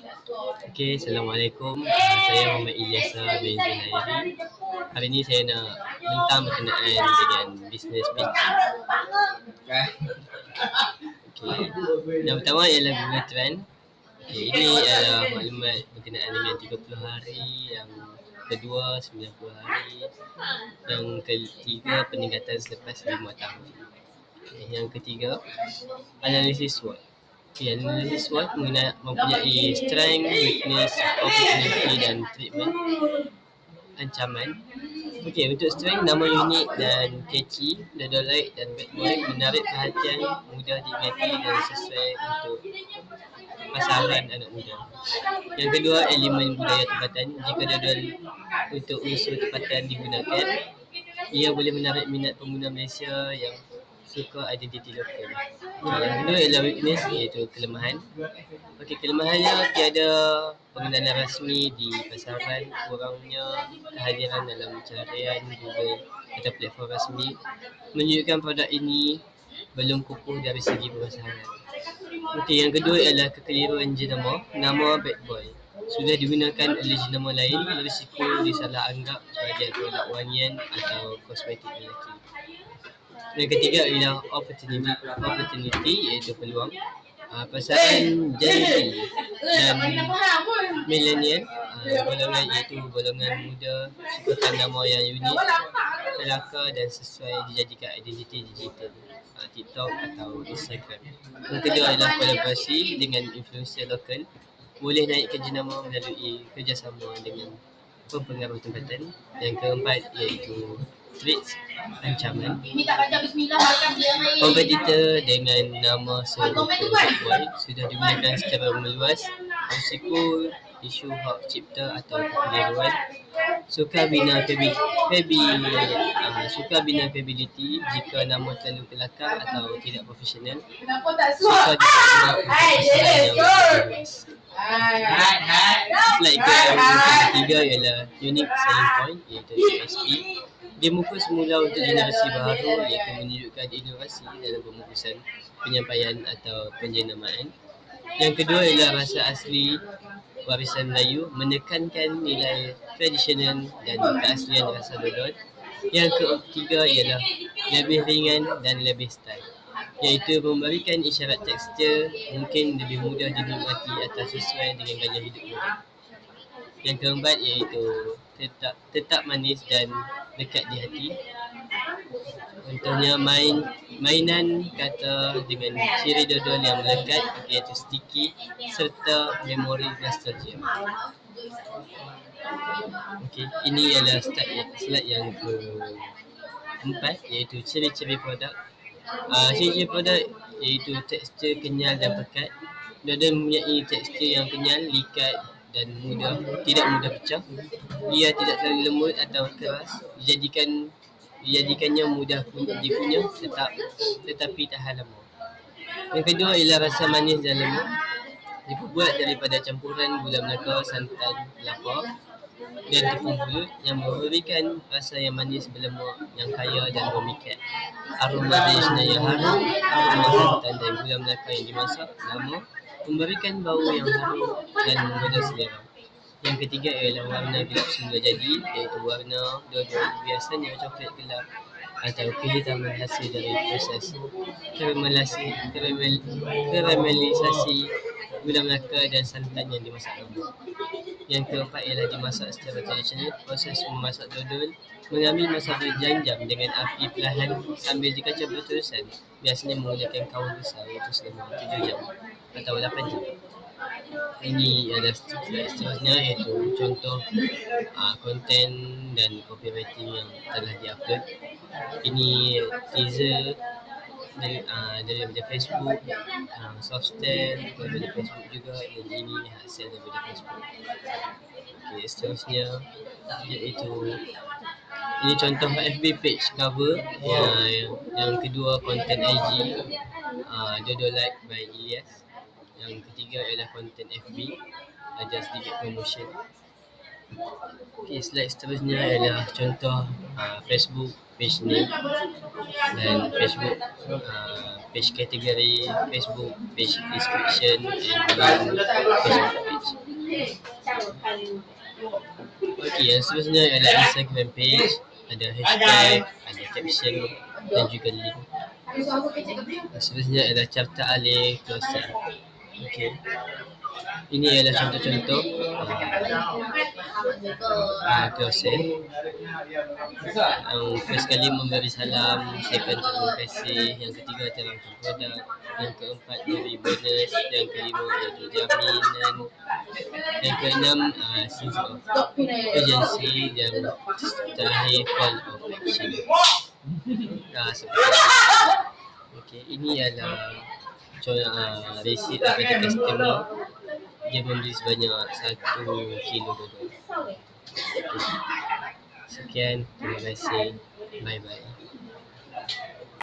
Okey, Assalamualaikum. Saya Muhammad Ilyasa bin Zuhairi. Hari ini saya nak bintang berkenaan dengan bisnes meeting. Okey. Yang pertama ialah Google Trend. Okey, ini adalah maklumat berkenaan dengan 30 hari, yang kedua 90 hari, yang ketiga peningkatan selepas 5 tahun. Okay, yang ketiga, analisis SWOT. Okay, analisis SWOT mempunyai strength, weakness, opportunity dan treatment ancaman. Okey, untuk strength, nama unik dan catchy, Dodolite dan Bad Boy menarik perhatian, mudah diingati dan sesuai untuk pasaran anak muda. Yang kedua, elemen budaya tempatan. Jika dodol untuk unsur tempatan digunakan, ia boleh menarik minat pengguna Malaysia yang suka identiti lokal. Yang kedua ialah weakness, iaitu kelemahan. Okey, kelemahannya tiada pengenalan rasmi di pasaran, kurangnya kehadiran dalam carian Google atau platform rasmi menunjukkan produk ini belum kukuh dari segi pemasaran. Okey, yang kedua ialah kekeliruan jenama. Nama Bad Boy sudah digunakan oleh jenama lain, berisiko disalah anggap sebagai produk wangian atau kosmetik lelaki. Yang ketiga ialah opportunity iaitu peluang. Pasaran Gen Z dan millennial, golongan iaitu golongan muda sukakan nama yang unik, kelakar dan sesuai dijadikan identiti digital, TikTok atau Instagram. Yang kedua adalah kolaborasi dengan influencer lokal. Boleh naikkan jenama melalui kerjasama dengan pempengaruh tempatan. Yang keempat iaitu threats, ancaman. Kompetitor dengan nama serupa Bad Boy sudah digunakan secara meluas. Risiko isu hak cipta atau kekeliruan. Suka bina credibility jika nama terlalu kelakar atau tidak profesional. Suka diterima untuk pasaran yang luas. Slide ketiga ialah unique selling point, iaitu USP. Dia muka semula untuk generasi baru, iaitu menunjukkan inovasi dalam pembungkusan, penyampaian atau penjenamaan. Yang kedua ialah rasa asli warisan Melayu, menekankan nilai tradisional dan keaslian rasa dodol. Yang ketiga ialah lebih ringan dan lebih style, iaitu memberikan isyarat tekstur, mungkin lebih mudah dinikmati atau sesuai dengan gaya hidup muda. Yang keempat iaitu tetap manis dan dekat di hati. Contohnya mainan kata dengan ciri dodol yang melekat, iaitu sticky, serta memori nostalgia. Okey, ini adalah slide yang keempat, iaitu ciri-ciri produk. Ciri-ciri produk iaitu tekstur kenyal dan pekat. Dodol mempunyai tekstur yang kenyal, likat dan tidak mudah pecah. Ia tidak terlalu lembut atau keras, dijadikannya mudah dikunyah tetapi tahan lama. Yang kedua ialah rasa manis dan lembut. Dibuat daripada campuran gula melaka, santan, kelapa dan tepung pulut yang memberikan rasa yang manis berlemak, yang kaya dan memikat. Aroma tradisional yang harum, aroma santan dan gula melaka yang dimasak lama memberikan bau yang harum dan menggoda selera. Yang ketiga ialah warna gelap semula jadi, iaitu warna dodol biasanya coklat gelap atau kehitaman hasil dari proses karamelisasi gula melaka dan santan yang dimasak lama. Yang keempat ialah dimasak secara tradisional. Proses memasak dodol mengambil masa berjam-jam dengan api perlahan sambil dikacau berterusan, biasanya menggunakan kawan besar, iaitu selama 7 jam atau 8 jam. Ini adalah seterusnya, iaitu contoh konten dan copywriting yang telah diupload. Ini teaser daripada Facebook, Softstand daripada Facebook juga, dan ini hasil daripada Facebook. Okey, seterusnya iaitu ini contoh FB page cover. Yang kedua konten IG, Dodolite by Ilyas. Yang ketiga ialah konten FB, ada sedikit promotion. Okay, slide seterusnya ialah contoh Facebook page name dan Facebook page kategori, Facebook page description and Facebook page. Okey, yang seterusnya adalah Instagram page, ada hashtag, ada caption dan juga link. Yang seterusnya adalah carta alih closing. Okey. Ini adalah contoh-contoh closing. Yang first kali memberi salam, second terima kasih, yang ketiga terangkan produk, yang keempat beri bonus, yang kelima iaitu jaminan, yang keenam sense of urgency, dan terakhir call of action. Seperti itu. Okey, ini adalah resit daripada customer. Dia membeli sebanyak 1 kilo dodol. Sekian, terima kasih. Bye bye.